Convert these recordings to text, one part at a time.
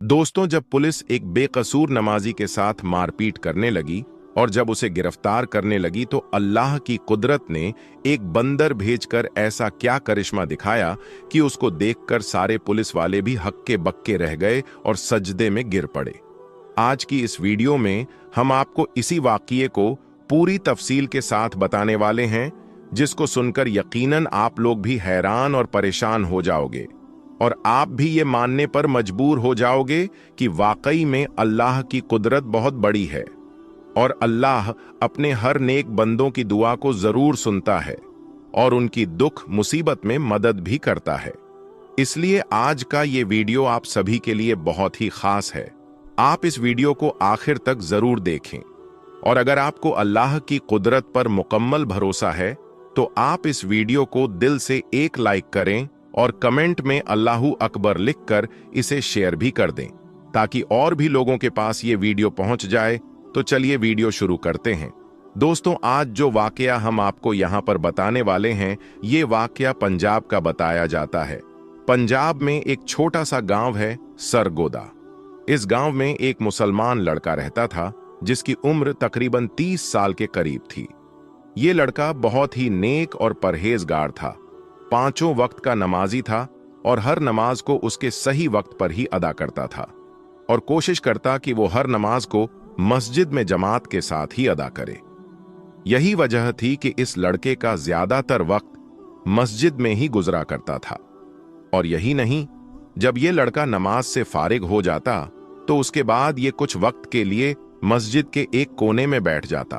दोस्तों, जब पुलिस एक बेकसूर नमाजी के साथ मारपीट करने लगी और जब उसे गिरफ्तार करने लगी तो अल्लाह की कुदरत ने एक बंदर भेजकर ऐसा क्या करिश्मा दिखाया कि उसको देखकर सारे पुलिस वाले भी हक्के बक्के रह गए और सजदे में गिर पड़े। आज की इस वीडियो में हम आपको इसी वाक़ये को पूरी तफसील के साथ बताने वाले हैं, जिसको सुनकर यकीनन आप लोग भी हैरान और परेशान हो जाओगे और आप भी ये मानने पर मजबूर हो जाओगे कि वाकई में अल्लाह की कुदरत बहुत बड़ी है और अल्लाह अपने हर नेक बंदों की दुआ को जरूर सुनता है और उनकी दुख मुसीबत में मदद भी करता है। इसलिए आज का ये वीडियो आप सभी के लिए बहुत ही खास है। आप इस वीडियो को आखिर तक जरूर देखें और अगर आपको अल्लाह की कुदरत पर मुकम्मल भरोसा है तो आप इस वीडियो को दिल से एक लाइक करें और कमेंट में अल्लाहू अकबर लिखकर इसे शेयर भी कर दें ताकि और भी लोगों के पास ये वीडियो पहुंच जाए। तो चलिए वीडियो शुरू करते हैं। दोस्तों, आज जो वाकया हम आपको यहाँ पर बताने वाले हैं, ये वाकया पंजाब का बताया जाता है। पंजाब में एक छोटा सा गांव है सरगोदा। इस गांव में एक मुसलमान लड़का रहता था जिसकी उम्र तकरीबन 30 साल के करीब थी। ये लड़का बहुत ही नेक और परहेजगार था, 5 वक्त का नमाजी था और हर नमाज को उसके सही वक्त पर ही अदा करता था और कोशिश करता कि वो हर नमाज को मस्जिद में जमात के साथ ही अदा करे। यही वजह थी कि इस लड़के का ज्यादातर वक्त मस्जिद में ही गुजरा करता था। और यही नहीं, जब ये लड़का नमाज से फारिग हो जाता तो उसके बाद ये कुछ वक्त के लिए मस्जिद के एक कोने में बैठ जाता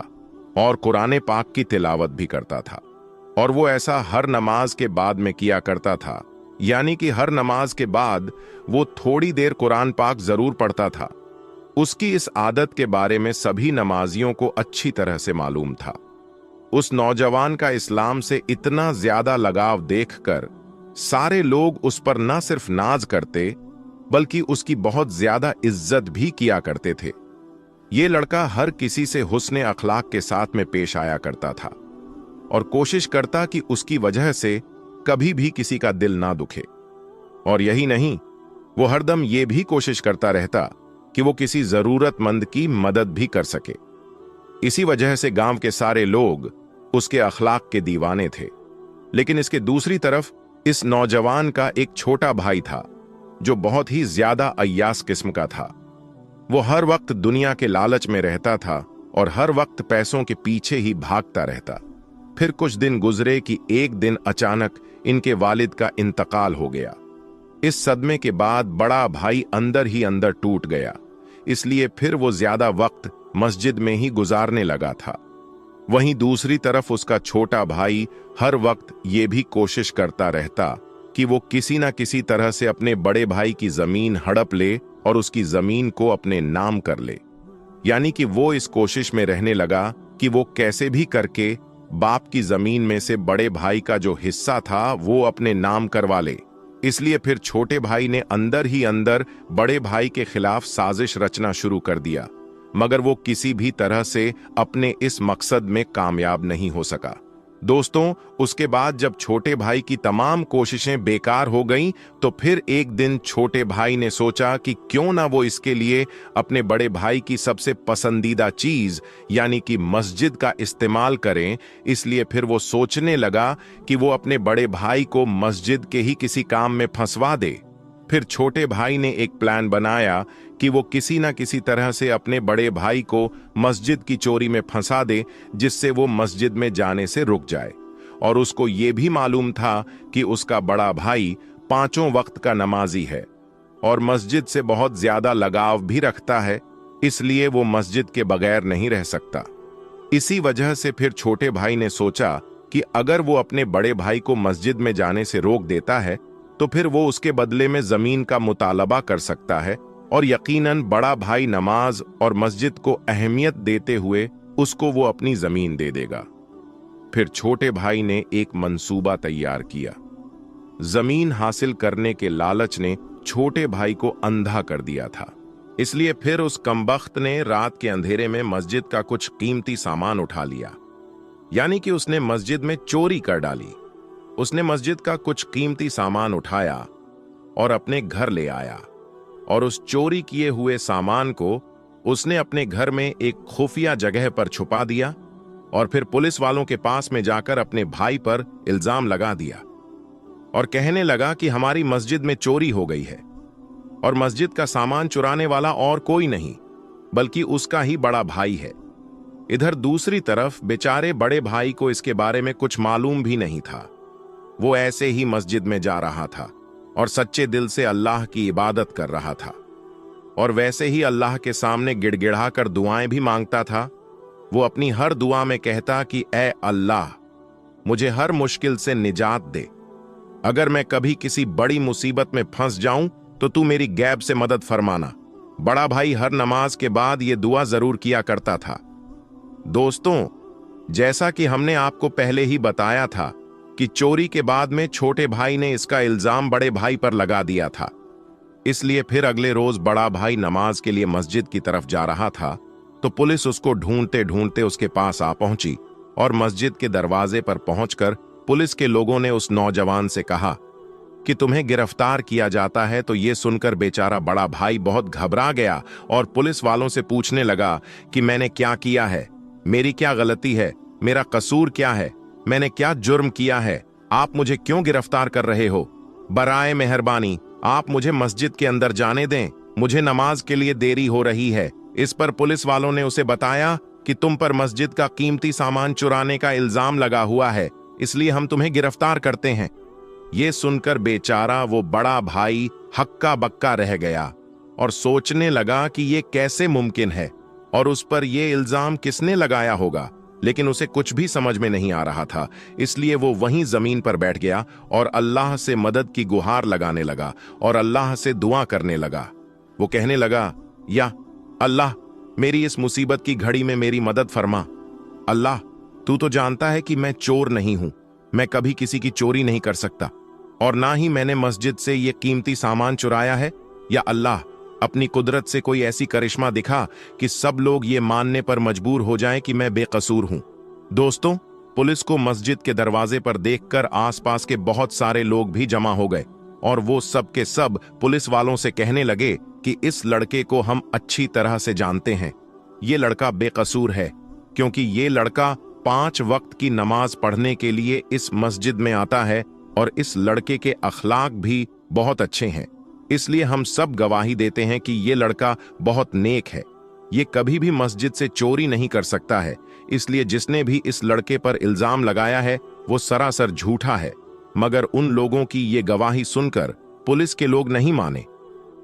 और कुरान पाक की तिलावत भी करता था। और वो ऐसा हर नमाज के बाद में किया करता था, यानी कि हर नमाज के बाद वो थोड़ी देर कुरान पाक जरूर पढ़ता था। उसकी इस आदत के बारे में सभी नमाजियों को अच्छी तरह से मालूम था। उस नौजवान का इस्लाम से इतना ज्यादा लगाव देखकर सारे लोग उस पर न सिर्फ नाज करते बल्कि उसकी बहुत ज्यादा इज्जत भी किया करते थे। ये लड़का हर किसी से हुस्ने अखलाक के साथ में पेश आया करता था और कोशिश करता कि उसकी वजह से कभी भी किसी का दिल ना दुखे। और यही नहीं, वो हरदम ये भी कोशिश करता रहता कि वो किसी जरूरतमंद की मदद भी कर सके। इसी वजह से गांव के सारे लोग उसके अखलाक के दीवाने थे। लेकिन इसके दूसरी तरफ इस नौजवान का एक छोटा भाई था जो बहुत ही ज्यादा अय्यास किस्म का था। वो हर वक्त दुनिया के लालच में रहता था और हर वक्त पैसों के पीछे ही भागता रहता। फिर कुछ दिन गुजरे कि एक दिन अचानक इनके वालिद का इंतकाल हो गया। इस सदमे के बाद बड़ा भाई अंदर ही अंदर टूट गया, इसलिए फिर वो ज्यादा वक्त मस्जिद में ही गुजारने लगा था। वहीं दूसरी तरफ उसका छोटा भाई हर वक्त ये भी कोशिश करता रहता कि वो किसी ना किसी तरह से अपने बड़े भाई की जमीन हड़प ले और उसकी जमीन को अपने नाम कर ले। यानी कि वो इस कोशिश में रहने लगा कि वो कैसे भी करके बाप की जमीन में से बड़े भाई का जो हिस्सा था वो अपने नाम करवा ले। इसलिए फिर छोटे भाई ने अंदर ही अंदर बड़े भाई के खिलाफ साजिश रचना शुरू कर दिया, मगर वो किसी भी तरह से अपने इस मकसद में कामयाब नहीं हो सका। दोस्तों, उसके बाद जब छोटे भाई की तमाम कोशिशें बेकार हो गईं, तो फिर एक दिन छोटे भाई ने सोचा कि क्यों ना वो इसके लिए अपने बड़े भाई की सबसे पसंदीदा चीज यानी कि मस्जिद का इस्तेमाल करें। इसलिए फिर वो सोचने लगा कि वो अपने बड़े भाई को मस्जिद के ही किसी काम में फंसवा दे। फिर छोटे भाई ने एक प्लान बनाया कि वो किसी ना किसी तरह से अपने बड़े भाई को मस्जिद की चोरी में फंसा दे, जिससे वो मस्जिद में जाने से रुक जाए। और उसको ये भी मालूम था कि उसका बड़ा भाई 5 वक्त का नमाजी है और मस्जिद से बहुत ज्यादा लगाव भी रखता है, इसलिए वो मस्जिद के बगैर नहीं रह सकता। इसी वजह से फिर छोटे भाई ने सोचा कि अगर वो अपने बड़े भाई को मस्जिद में जाने से रोक देता है तो फिर वो उसके बदले में जमीन का मुतालबा कर सकता है और यकीनन बड़ा भाई नमाज और मस्जिद को अहमियत देते हुए उसको वो अपनी जमीन दे देगा। फिर छोटे भाई ने एक मंसूबा तैयार किया। जमीन हासिल करने के लालच ने छोटे भाई को अंधा कर दिया था, इसलिए फिर उस कमबख्त ने रात के अंधेरे में मस्जिद का कुछ कीमती सामान उठा लिया यानी कि उसने मस्जिद में चोरी कर डाली। उसने मस्जिद का कुछ कीमती सामान उठाया और अपने घर ले आया और उस चोरी किए हुए सामान को उसने अपने घर में एक खुफिया जगह पर छुपा दिया और फिर पुलिस वालों के पास में जाकर अपने भाई पर इल्जाम लगा दिया और कहने लगा कि हमारी मस्जिद में चोरी हो गई है और मस्जिद का सामान चुराने वाला और कोई नहीं बल्कि उसका ही बड़ा भाई है। इधर दूसरी तरफ बेचारे बड़े भाई को इसके बारे में कुछ मालूम भी नहीं था। वो ऐसे ही मस्जिद में जा रहा था और सच्चे दिल से अल्लाह की इबादत कर रहा था और वैसे ही अल्लाह के सामने गिड़गिड़ाकर दुआएं भी मांगता था। वो अपनी हर दुआ में कहता कि ऐ अल्लाह, मुझे हर मुश्किल से निजात दे। अगर मैं कभी किसी बड़ी मुसीबत में फंस जाऊं तो तू मेरी गैब से मदद फरमाना। बड़ा भाई हर नमाज के बाद ये दुआ जरूर किया करता था। दोस्तों, जैसा कि हमने आपको पहले ही बताया था कि चोरी के बाद में छोटे भाई ने इसका इल्जाम बड़े भाई पर लगा दिया था। इसलिए फिर अगले रोज बड़ा भाई नमाज के लिए मस्जिद की तरफ जा रहा था तो पुलिस उसको ढूंढते ढूंढते उसके पास आ पहुंची और मस्जिद के दरवाजे पर पहुंचकर पुलिस के लोगों ने उस नौजवान से कहा कि तुम्हें गिरफ्तार किया जाता है। तो ये सुनकर बेचारा बड़ा भाई बहुत घबरा गया और पुलिस वालों से पूछने लगा कि मैंने क्या किया है, मेरी क्या गलती है, मेरा कसूर क्या है, मैंने क्या जुर्म किया है, आप मुझे क्यों गिरफ्तार कर रहे हो? बराए मेहरबानी आप मुझे मस्जिद के अंदर जाने दें, मुझे नमाज के लिए देरी हो रही है। इस पर पुलिस वालों ने उसे बताया कि तुम पर मस्जिद का कीमती सामान चुराने का इल्जाम लगा हुआ है, इसलिए हम तुम्हें गिरफ्तार करते हैं। ये सुनकर बेचारा वो बड़ा भाई हक्का बक्का रह गया और सोचने लगा कि ये कैसे मुमकिन है और उस पर ये इल्जाम किसने लगाया होगा, लेकिन उसे कुछ भी समझ में नहीं आ रहा था। इसलिए वो वहीं जमीन पर बैठ गया और अल्लाह से मदद की गुहार लगाने लगा और अल्लाह से दुआ करने लगा। वो कहने लगा, या अल्लाह, मेरी इस मुसीबत की घड़ी में मेरी मदद फरमा। अल्लाह, तू तो जानता है कि मैं चोर नहीं हूं, मैं कभी किसी की चोरी नहीं कर सकता और ना ही मैंने मस्जिद से ये कीमती सामान चुराया है। या अल्लाह, अपनी कुदरत से कोई ऐसी करिश्मा दिखा कि सब लोग ये मानने पर मजबूर हो जाएं कि मैं बेकसूर हूं। दोस्तों, पुलिस को मस्जिद के दरवाजे पर देखकर आसपास के बहुत सारे लोग भी जमा हो गए और वो सब के सब पुलिस वालों से कहने लगे कि इस लड़के को हम अच्छी तरह से जानते हैं, ये लड़का बेकसूर है क्योंकि ये लड़का 5 वक्त की नमाज पढ़ने के लिए इस मस्जिद में आता है और इस लड़के के अखलाक भी बहुत अच्छे हैं। इसलिए हम सब गवाही देते हैं कि ये लड़का बहुत नेक है, ये कभी भी मस्जिद से चोरी नहीं कर सकता है। इसलिए जिसने भी इस लड़के पर इल्जाम लगाया है वो सरासर झूठा है। मगर उन लोगों की ये गवाही सुनकर पुलिस के लोग नहीं माने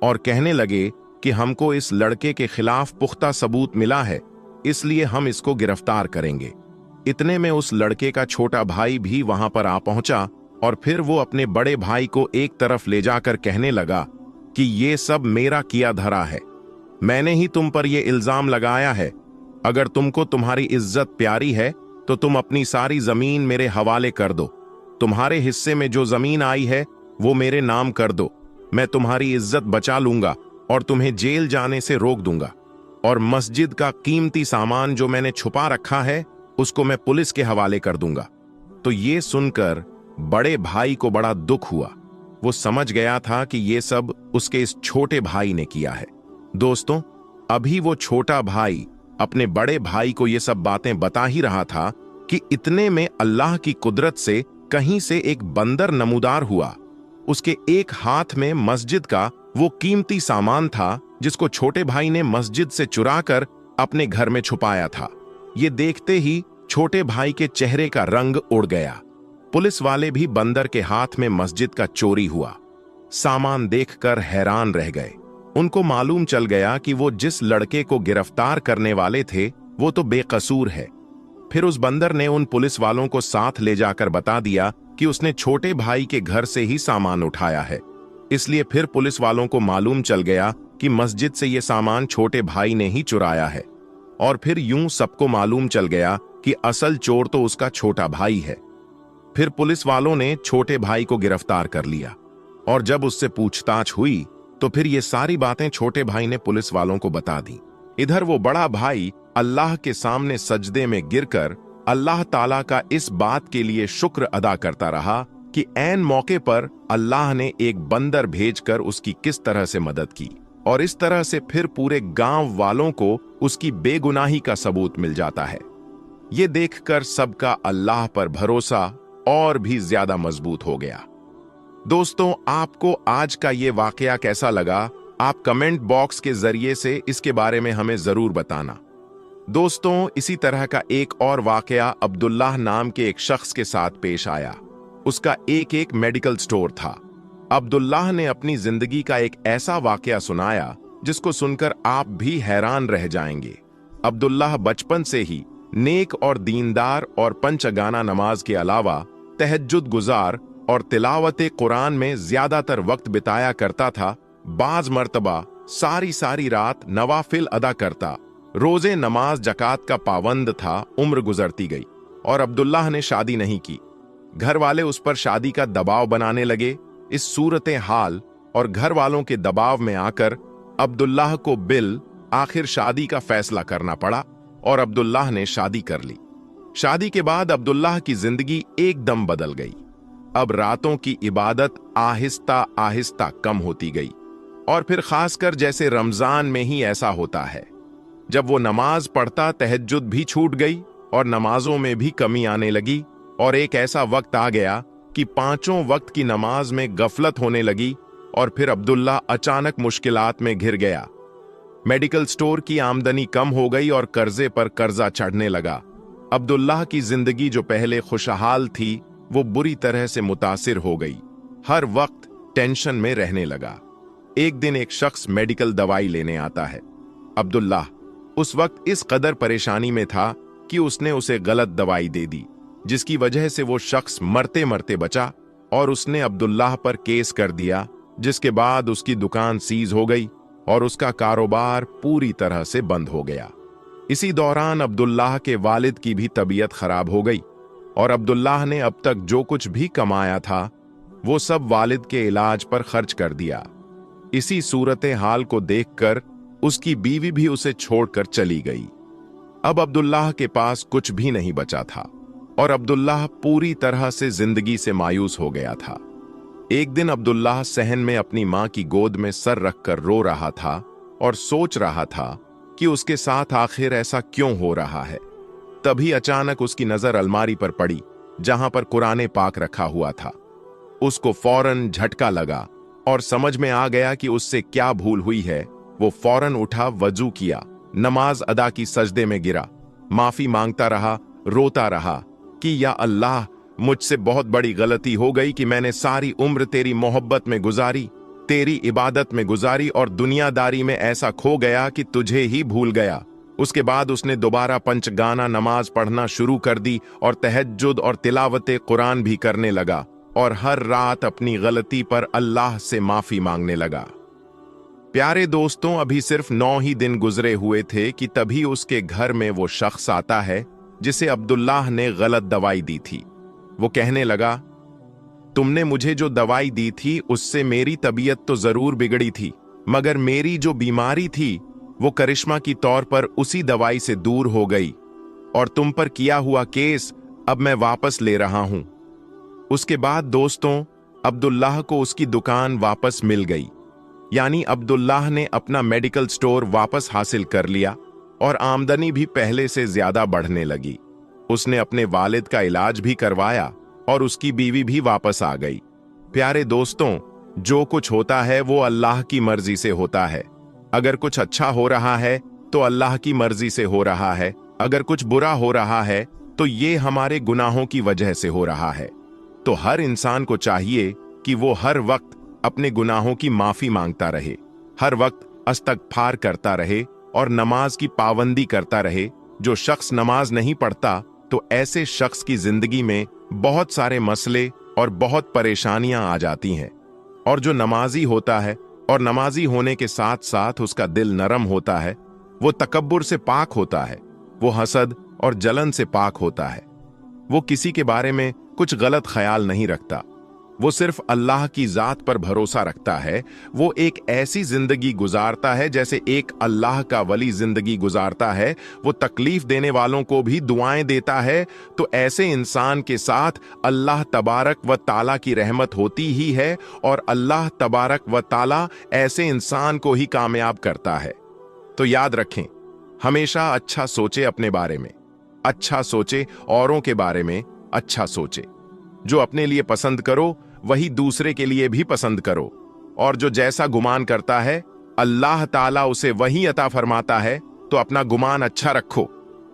और कहने लगे कि हमको इस लड़के के खिलाफ पुख्ता सबूत मिला है, इसलिए हम इसको गिरफ्तार करेंगे। इतने में उस लड़के का छोटा भाई भी वहां पर आ पहुंचा और फिर वो अपने बड़े भाई को एक तरफ ले जाकर कहने लगा कि ये सब मेरा किया धरा है, मैंने ही तुम पर यह इल्जाम लगाया है। अगर तुमको तुम्हारी इज्जत प्यारी है तो तुम अपनी सारी जमीन मेरे हवाले कर दो, तुम्हारे हिस्से में जो जमीन आई है वो मेरे नाम कर दो, मैं तुम्हारी इज्जत बचा लूंगा और तुम्हें जेल जाने से रोक दूंगा और मस्जिद का कीमती सामान जो मैंने छुपा रखा है उसको मैं पुलिस के हवाले कर दूंगा। तो ये सुनकर बड़े भाई को बड़ा दुख हुआ। वो समझ गया था कि ये सब उसके इस छोटे भाई ने किया है। दोस्तों, अभी वो छोटा भाई अपने बड़े भाई को ये सब बातें बता ही रहा था कि इतने में अल्लाह की कुदरत से कहीं से एक बंदर नमूदार हुआ। उसके एक हाथ में मस्जिद का वो कीमती सामान था जिसको छोटे भाई ने मस्जिद से चुराकर अपने घर में छुपाया था। ये देखते ही छोटे भाई के चेहरे का रंग उड़ गया। पुलिस वाले भी बंदर के हाथ में मस्जिद का चोरी हुआ सामान देखकर हैरान रह गए। उनको मालूम चल गया कि वो जिस लड़के को गिरफ्तार करने वाले थे वो तो बेकसूर है। फिर उस बंदर ने उन पुलिस वालों को साथ ले जाकर बता दिया कि उसने छोटे भाई के घर से ही सामान उठाया है। इसलिए फिर पुलिस वालों को मालूम चल गया कि मस्जिद से ये सामान छोटे भाई ने ही चुराया है और फिर यूं सबको मालूम चल गया कि असल चोर तो उसका छोटा भाई है। फिर पुलिस वालों ने छोटे भाई को गिरफ्तार कर लिया और जब उससे पूछताछ हुई तो फिर ये सारी बातें छोटे भाई ने पुलिस वालों को बता दी। इधर वो बड़ा भाई अल्लाह के सामने सजदे में गिरकर अल्लाह ताला का इस बात के लिए शुक्र अदा करता रहा कि ऐन मौके पर अल्लाह ने एक बंदर भेजकर उसकी किस तरह से मदद की, और इस तरह से फिर पूरे गांव वालों को उसकी बेगुनाही का सबूत मिल जाता है। ये देखकर सबका अल्लाह पर भरोसा और भी ज्यादा मजबूत हो गया। दोस्तों, आपको आज का ये वाकया कैसा लगा? आप कमेंट बॉक्स के जरिए से इसके बारे में हमें जरूर बताना। दोस्तों, इसी तरह का एक और वाकया अब्दुल्लाह नाम के एक शख्स के साथ पेश आया। उसका एक मेडिकल स्टोर था। अब्दुल्लाह ने अपनी जिंदगी का एक ऐसा वाकया सुनाया जिसको सुनकर आप भी हैरान रह जाएंगे। अब्दुल्लाह बचपन से ही नेक और दीनदार और पंचगाना नमाज के अलावा तहज्जुद गुजार और तिलावत कुरान में ज्यादातर वक्त बिताया करता था। बाज मर्तबा सारी रात नवाफिल अदा करता, रोजे नमाज जकात का पाबंद था। उम्र गुजरती गई और अब्दुल्लाह ने शादी नहीं की। घर वाले उस पर शादी का दबाव बनाने लगे। इस सूरत हाल और घर वालों के दबाव में आकर अब्दुल्लाह को आखिर शादी का फैसला करना पड़ा और अब्दुल्लाह ने शादी कर ली। शादी के बाद अब्दुल्लाह की जिंदगी एकदम बदल गई। अब रातों की इबादत आहिस्ता आहिस्ता कम होती गई, और फिर खासकर जैसे रमजान में ही ऐसा होता है। जब वो नमाज पढ़ता, तहज्जुद भी छूट गई और नमाजों में भी कमी आने लगी, और एक ऐसा वक्त आ गया कि 5 वक्त की नमाज में गफलत होने लगी, और फिर अब्दुल्ला अचानक मुश्किलात में घिर गया। मेडिकल स्टोर की आमदनी कम हो गई और कर्जे पर कर्जा चढ़ने लगा। अब्दुल्लाह की जिंदगी जो पहले खुशहाल थी, वो बुरी तरह से मुतासिर हो गई। हर वक्त टेंशन में रहने लगा। एक दिन एक शख्स मेडिकल दवाई लेने आता है। अब्दुल्लाह उस वक्त इस कदर परेशानी में था कि उसने उसे गलत दवाई दे दी, जिसकी वजह से वो शख्स मरते मरते बचा, और उसने अब्दुल्लाह पर केस कर दिया, जिसके बाद उसकी दुकान सीज हो गई और उसका कारोबार पूरी तरह से बंद हो गया। इसी दौरान अब्दुल्लाह के वालिद की भी तबीयत खराब हो गई, और अब्दुल्लाह ने अब तक जो कुछ भी कमाया था वो सब वालिद के इलाज पर खर्च कर दिया। इसी सूरत हाल को देखकर उसकी बीवी भी उसे छोड़कर चली गई। अब अब्दुल्लाह के पास कुछ भी नहीं बचा था, और अब्दुल्लाह पूरी तरह से जिंदगी से मायूस हो गया था। एक दिन अब्दुल्लाह सहन में अपनी मां की गोद में सर रखकर रो रहा था और सोच रहा था कि उसके साथ आखिर ऐसा क्यों हो रहा है। तभी अचानक उसकी नजर अलमारी पर पड़ी, जहां पर कुरान पाक रखा हुआ था। उसको फौरन झटका लगा और समझ में आ गया कि उससे क्या भूल हुई है। वो फौरन उठा, वजू किया, नमाज अदा की, सजदे में गिरा, माफी मांगता रहा, रोता रहा कि या अल्लाह, मुझसे बहुत बड़ी गलती हो गई कि मैंने सारी उम्र तेरी मोहब्बत में गुजारी, तेरी इबादत में गुजारी, और दुनियादारी में ऐसा खो गया कि तुझे ही भूल गया। उसके बाद उसने दोबारा पंचगाना नमाज पढ़ना शुरू कर दी और तहज्जुद और तिलावत कुरान भी करने लगा, और हर रात अपनी गलती पर अल्लाह से माफी मांगने लगा। प्यारे दोस्तों, अभी सिर्फ 9 ही दिन गुजरे हुए थे कि तभी उसके घर में वो शख्स आता है जिसे अब्दुल्लाह ने गलत दवाई दी थी। वो कहने लगा, तुमने मुझे जो दवाई दी थी उससे मेरी तबीयत तो जरूर बिगड़ी थी, मगर मेरी जो बीमारी थी वो करिश्मा की तौर पर उसी दवाई से दूर हो गई, और तुम पर किया हुआ केस अब मैं वापस ले रहा हूं। उसके बाद दोस्तों, अब्दुल्लाह को उसकी दुकान वापस मिल गई, यानी अब्दुल्लाह ने अपना मेडिकल स्टोर वापस हासिल कर लिया और आमदनी भी पहले से ज्यादा बढ़ने लगी। उसने अपने वालिद का इलाज भी करवाया और उसकी बीवी भी वापस आ गई। प्यारे दोस्तों, जो कुछ होता है वो अल्लाह की मर्जी से होता है। अगर कुछ अच्छा हो रहा है तो अल्लाह की मर्जी से हो रहा है, अगर कुछ बुरा हो रहा है तो ये हमारे गुनाहों की वजह से हो रहा है। तो हर इंसान को चाहिए कि वो हर वक्त अपने गुनाहों की माफी मांगता रहे, हर वक्त इस्तगफार करता रहे और नमाज की पाबंदी करता रहे। जो शख्स नमाज नहीं पढ़ता तो ऐसे शख्स की जिंदगी में बहुत सारे मसले और बहुत परेशानियां आ जाती हैं, और जो नमाजी होता है और नमाजी होने के साथ साथ उसका दिल नरम होता है, वो तकब्बुर से पाक होता है, वो हसद और जलन से पाक होता है, वो किसी के बारे में कुछ गलत ख्याल नहीं रखता, वो सिर्फ अल्लाह की जात पर भरोसा रखता है, वो एक ऐसी जिंदगी गुजारता है जैसे एक अल्लाह का वली जिंदगी गुजारता है, वो तकलीफ देने वालों को भी दुआएं देता है, तो ऐसे इंसान के साथ अल्लाह तबारक व ताला की रहमत होती ही है और अल्लाह तबारक व ताला ऐसे इंसान को ही कामयाब करता है। तो याद रखें, हमेशा अच्छा सोचे अपने बारे में, अच्छा सोचे औरों के बारे में, अच्छा सोचे। जो अपने लिए पसंद करो वही दूसरे के लिए भी पसंद करो, और जो जैसा गुमान करता है अल्लाह ताला उसे वही अता फरमाता है। तो अपना गुमान अच्छा रखो,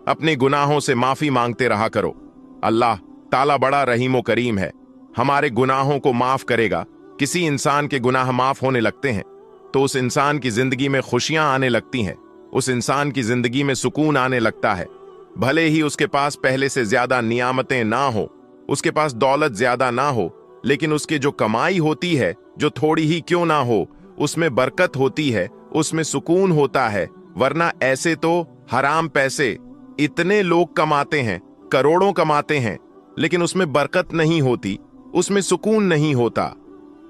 अपने गुनाहों से माफी मांगते रहा करो। अल्लाह ताला बड़ा रहीम व करीम है, हमारे गुनाहों को माफ करेगा। किसी इंसान के गुनाह माफ होने लगते हैं तो उस इंसान की जिंदगी में खुशियां आने लगती हैं, उस इंसान की जिंदगी में सुकून आने लगता है। भले ही उसके पास पहले से ज्यादा नियामतें ना हो, उसके पास दौलत ज्यादा ना हो, लेकिन उसकी जो कमाई होती है, जो थोड़ी ही क्यों ना हो, उसमें बरकत होती है, उसमें सुकून होता है। वरना ऐसे तो हराम पैसे इतने लोग कमाते हैं, करोड़ों कमाते हैं, लेकिन उसमें बरकत नहीं होती, उसमें सुकून नहीं होता।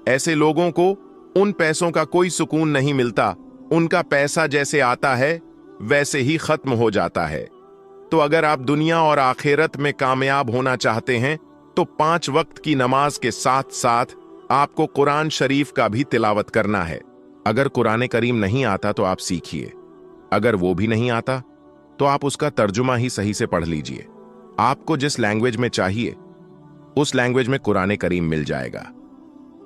ऐसे लोगों को उन पैसों का कोई सुकून नहीं मिलता, उनका पैसा जैसे आता है वैसे ही खत्म हो जाता है। तो अगर आप दुनिया और आखिरत में कामयाब होना चाहते हैं तो 5 वक्त की नमाज के साथ साथ आपको कुरान शरीफ का भी तिलावत करना है। अगर कुरान करीम नहीं आता तो आप सीखिए, अगर वो भी नहीं आता तो आप उसका तर्जुमा ही सही से पढ़ लीजिए। आपको जिस लैंग्वेज में चाहिए उस लैंग्वेज में कुरान करीम मिल जाएगा।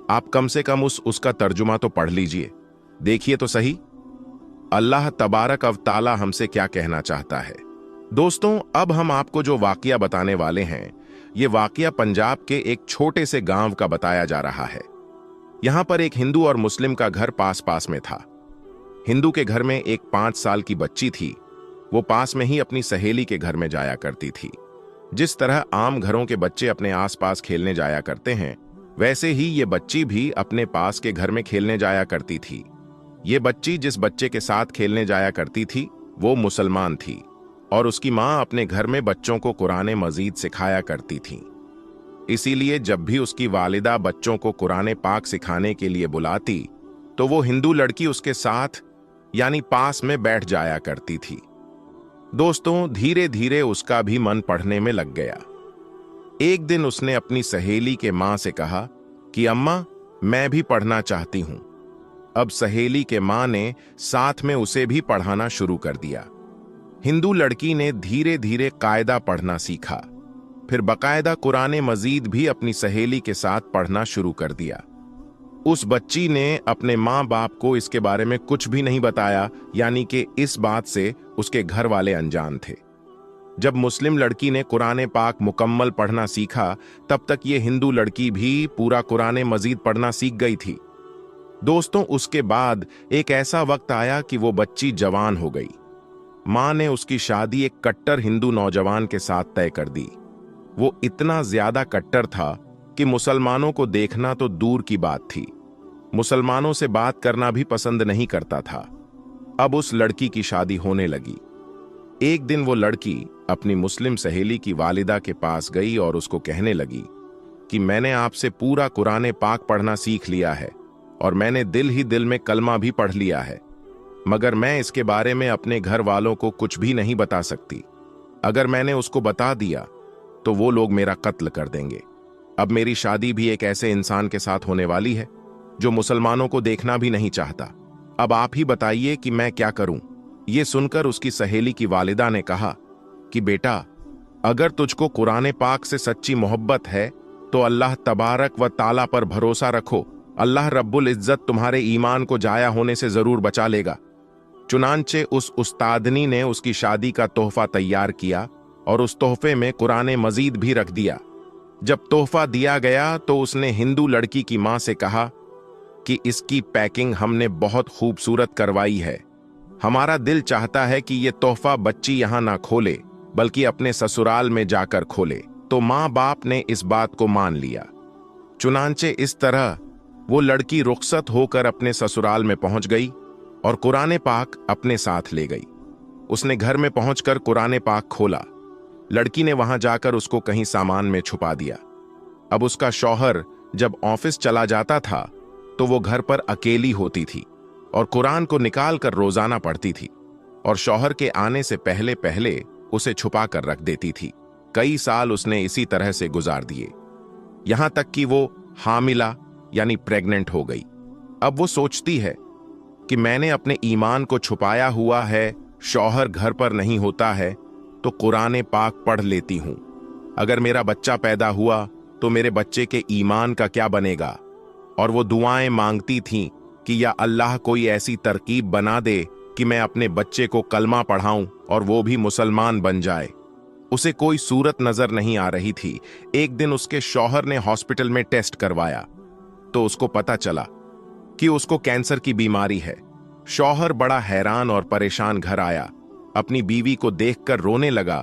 आप कम से कम उसका तर्जुमा तो पढ़ लीजिए, देखिए तो सही अल्लाह तबारक व ताला हमसे क्या कहना चाहता है। दोस्तों, अब हम आपको जो वाकया बताने वाले हैं, ये वाकया पंजाब के एक छोटे से गांव का बताया जा रहा है। यहां पर एक हिंदू और मुस्लिम का घर पास पास में था। हिंदू के घर में एक 5 साल की बच्ची थी, वो पास में ही अपनी सहेली के घर में जाया करती थी। जिस तरह आम घरों के बच्चे अपने आसपास खेलने जाया करते हैं, वैसे ही ये बच्ची भी अपने पास के घर में खेलने जाया करती थी। ये बच्ची जिस बच्चे के साथ खेलने जाया करती थी वो मुसलमान थी और उसकी माँ अपने घर में बच्चों को कुरान मजीद सिखाया करती थी। इसीलिए जब भी उसकी वालिदा बच्चों को कुरान पाक सिखाने के लिए बुलाती तो वो हिंदू लड़की उसके साथ यानी पास में बैठ जाया करती थी। दोस्तों, धीरे धीरे उसका भी मन पढ़ने में लग गया। एक दिन उसने अपनी सहेली के माँ से कहा कि अम्मा, मैं भी पढ़ना चाहती हूं। अब सहेली के माँ ने साथ में उसे भी पढ़ाना शुरू कर दिया। हिंदू लड़की ने धीरे धीरे कायदा पढ़ना सीखा, फिर बकायदा कुरान मजीद भी अपनी सहेली के साथ पढ़ना शुरू कर दिया। उस बच्ची ने अपने माँ बाप को इसके बारे में कुछ भी नहीं बताया, यानी कि इस बात से उसके घर वाले अनजान थे। जब मुस्लिम लड़की ने कुरान पाक मुकम्मल पढ़ना सीखा, तब तक ये हिंदू लड़की भी पूरा कुरान मजीद पढ़ना सीख गई थी। दोस्तों, उसके बाद एक ऐसा वक्त आया कि वो बच्ची जवान हो गई। मां ने उसकी शादी एक कट्टर हिंदू नौजवान के साथ तय कर दी। वो इतना ज्यादा कट्टर था कि मुसलमानों को देखना तो दूर की बात थी, मुसलमानों से बात करना भी पसंद नहीं करता था। अब उस लड़की की शादी होने लगी। एक दिन वो लड़की अपनी मुस्लिम सहेली की वालिदा के पास गई और उसको कहने लगी कि मैंने आपसे पूरा कुरान पाक पढ़ना सीख लिया है और मैंने दिल ही दिल में कलमा भी पढ़ लिया है, मगर मैं इसके बारे में अपने घर वालों को कुछ भी नहीं बता सकती। अगर मैंने उसको बता दिया तो वो लोग मेरा कत्ल कर देंगे। अब मेरी शादी भी एक ऐसे इंसान के साथ होने वाली है जो मुसलमानों को देखना भी नहीं चाहता। अब आप ही बताइए कि मैं क्या करूं। ये सुनकर उसकी सहेली की वालिदा ने कहा कि बेटा, अगर तुझको कुरान पाक से सच्ची मोहब्बत है तो अल्लाह तबारक व ताला पर भरोसा रखो। अल्लाह रब्बुल इज्जत तुम्हारे ईमान को जाया होने से जरूर बचा लेगा। चुनांचे उस उस्तादनी ने उसकी शादी का तोहफा तैयार किया और उस तोहफे में कुरान मजीद भी रख दिया। जब तोहफा दिया गया तो उसने हिंदू लड़की की मां से कहा कि इसकी पैकिंग हमने बहुत खूबसूरत करवाई है, हमारा दिल चाहता है कि यह तोहफा बच्ची यहां ना खोले बल्कि अपने ससुराल में जाकर खोले। तो मां बाप ने इस बात को मान लिया। चुनांचे इस तरह वो लड़की रुखसत होकर अपने ससुराल में पहुंच गई और कुरान पाक अपने साथ ले गई। उसने घर में पहुंचकर कुरान पाक खोला। लड़की ने वहां जाकर उसको कहीं सामान में छुपा दिया। अब उसका शौहर जब ऑफिस चला जाता था तो वो घर पर अकेली होती थी और कुरान को निकाल कर रोजाना पढ़ती थी और शौहर के आने से पहले पहले उसे छुपा कर रख देती थी। कई साल उसने इसी तरह से गुजार दिए, यहां तक कि वो हामिला यानी प्रेग्नेंट हो गई। अब वो सोचती है कि मैंने अपने ईमान को छुपाया हुआ है, शौहर घर पर नहीं होता है तो कुरान पाक पढ़ लेती हूं। अगर मेरा बच्चा पैदा हुआ तो मेरे बच्चे के ईमान का क्या बनेगा। और वो दुआएं मांगती थीं कि या अल्लाह कोई ऐसी तरकीब बना दे कि मैं अपने बच्चे को कलमा पढ़ाऊं और वो भी मुसलमान बन जाए। उसे कोई सूरत नजर नहीं आ रही थी। एक दिन उसके शौहर ने हॉस्पिटल में टेस्ट करवाया तो उसको पता चला कि उसको कैंसर की बीमारी है। शौहर बड़ा हैरान और परेशान घर आया, अपनी बीवी को देखकर रोने लगा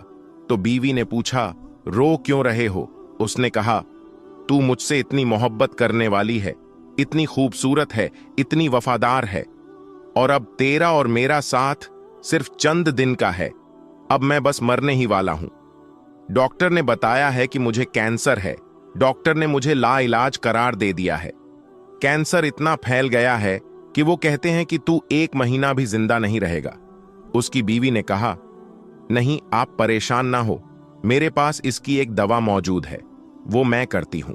तो बीवी ने पूछा, रो क्यों रहे हो? उसने कहा, तू मुझसे इतनी मोहब्बत करने वाली है, इतनी खूबसूरत है, इतनी वफादार है, और अब तेरा और मेरा साथ सिर्फ चंद दिन का है। अब मैं बस मरने ही वाला हूं। डॉक्टर ने बताया है कि मुझे कैंसर है। डॉक्टर ने मुझे लाइलाज करार दे दिया है। कैंसर इतना फैल गया है कि वो कहते हैं कि तू 1 महीना भी जिंदा नहीं रहेगा। उसकी बीवी ने कहा, नहीं आप परेशान ना हो, मेरे पास इसकी एक दवा मौजूद है, वो मैं करती हूं।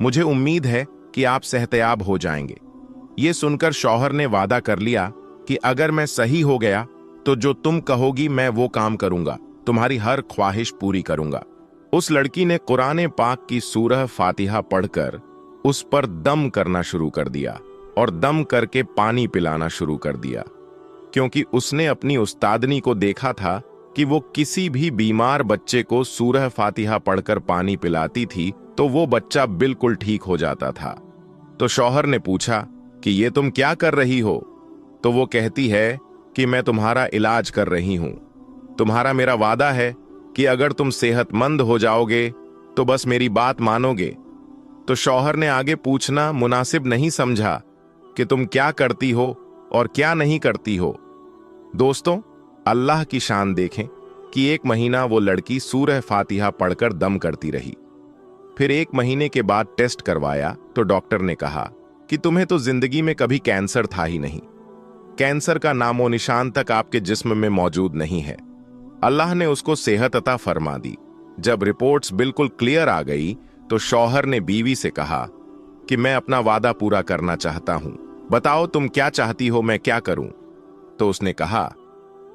मुझे उम्मीद है कि आप सेहतयाब हो जाएंगे। ये सुनकर शौहर ने वादा कर लिया कि अगर मैं सही हो गया तो जो तुम कहोगी मैं वो काम करूंगा, तुम्हारी हर ख्वाहिश पूरी करूंगा। उस लड़की ने कुरान पाक की सूरह फातिहा पढ़कर उस पर दम करना शुरू कर दिया और दम करके पानी पिलाना शुरू कर दिया, क्योंकि उसने अपनी उस्तादनी को देखा था कि वो किसी भी बीमार बच्चे को सूरह फातिहा पढ़कर पानी पिलाती थी तो वो बच्चा बिल्कुल ठीक हो जाता था। तो शौहर ने पूछा कि ये तुम क्या कर रही हो? तो वो कहती है कि मैं तुम्हारा इलाज कर रही हूं। तुम्हारा मेरा वादा है कि अगर तुम सेहतमंद हो जाओगे तो बस मेरी बात मानोगे। तो शौहर ने आगे पूछना मुनासिब नहीं समझा कि तुम क्या करती हो और क्या नहीं करती हो। दोस्तों, अल्लाह की शान देखें कि 1 महीना वो लड़की सूरह फातिहा पढ़कर दम करती रही। फिर 1 महीने के बाद टेस्ट करवाया तो डॉक्टर ने कहा कि तुम्हें तो जिंदगी में कभी कैंसर था ही नहीं, कैंसर का नामो निशान तक आपके जिस्म में मौजूद नहीं है। अल्लाह ने उसको सेहत अता फरमा दी। जब रिपोर्ट्स बिल्कुल क्लियर आ गई तो शौहर ने बीवी से कहा कि मैं अपना वादा पूरा करना चाहता हूं, बताओ तुम क्या चाहती हो, मैं क्या करूं? तो उसने कहा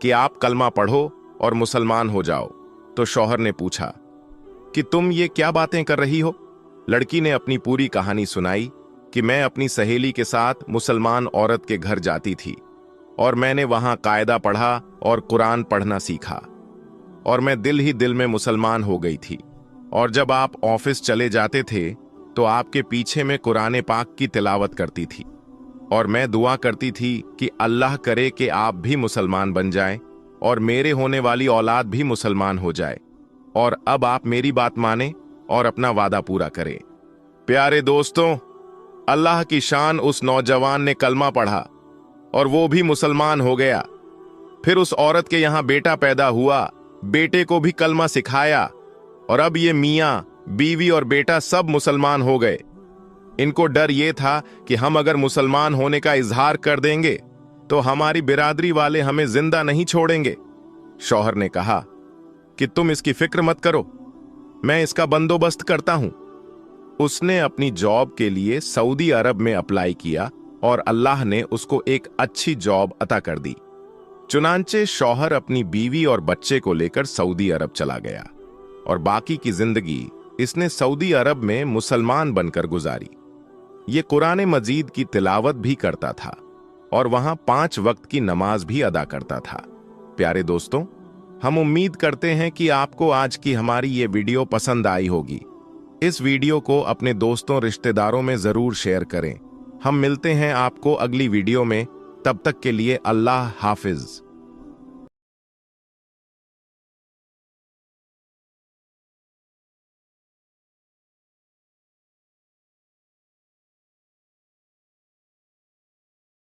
कि आप कलमा पढ़ो और मुसलमान हो जाओ। तो शौहर ने पूछा कि तुम ये क्या बातें कर रही हो? लड़की ने अपनी पूरी कहानी सुनाई कि मैं अपनी सहेली के साथ मुसलमान औरत के घर जाती थी और मैंने वहां कायदा पढ़ा और कुरान पढ़ना सीखा और मैं दिल ही दिल में मुसलमान हो गई थी। और जब आप ऑफिस चले जाते थे तो आपके पीछे में कुरान पाक की तिलावत करती थी और मैं दुआ करती थी कि अल्लाह करे कि आप भी मुसलमान बन जाएं और मेरे होने वाली औलाद भी मुसलमान हो जाए, और अब आप मेरी बात माने और अपना वादा पूरा करें। प्यारे दोस्तों, अल्लाह की शान, उस नौजवान ने कलमा पढ़ा और वो भी मुसलमान हो गया। फिर उस औरत के यहां बेटा पैदा हुआ, बेटे को भी कलमा सिखाया और अब ये मियां, बीवी और बेटा सब मुसलमान हो गए। इनको डर ये था कि हम अगर मुसलमान होने का इजहार कर देंगे तो हमारी बिरादरी वाले हमें जिंदा नहीं छोड़ेंगे। शौहर ने कहा कि तुम इसकी फिक्र मत करो, मैं इसका बंदोबस्त करता हूं। उसने अपनी जॉब के लिए सऊदी अरब में अप्लाई किया और अल्लाह ने उसको एक अच्छी जॉब अता कर दी। चुनांचे शौहर अपनी बीवी और बच्चे को लेकर सऊदी अरब चला गया और बाकी की जिंदगी इसने सऊदी अरब में मुसलमान बनकर गुजारी। ये कुरान मजीद की तिलावत भी करता था और वहां 5 वक्त की नमाज भी अदा करता था। प्यारे दोस्तों, हम उम्मीद करते हैं कि आपको आज की हमारी ये वीडियो पसंद आई होगी। इस वीडियो को अपने दोस्तों, रिश्तेदारों में जरूर शेयर करें। हम मिलते हैं आपको अगली वीडियो में, तब तक के लिए अल्लाह हाफिज।